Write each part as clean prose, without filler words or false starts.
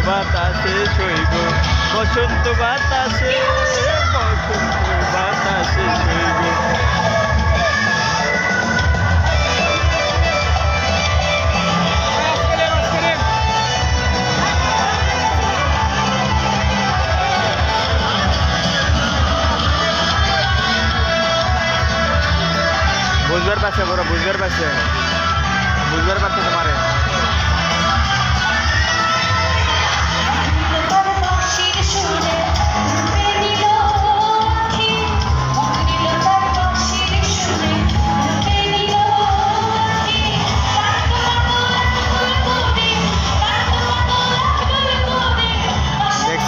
বাতাসে শৈব বসন্ত বাতাসে শৈব বুঝবার পারছে বড় বুঝবার পারছে তোমারে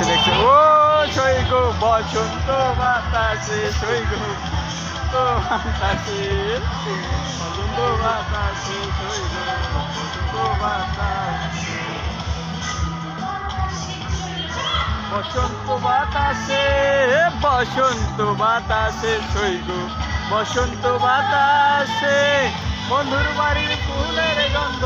দেখছে ও সৈগ বসন্ত বাতাসে সৈগ বাতাসে বসন্ত বাতাসে সৈগ বসন্ত বাতাসে সৈগ বসন্ত বাতাসে বন্ধুর বাড়ির ফুলের গন্ধ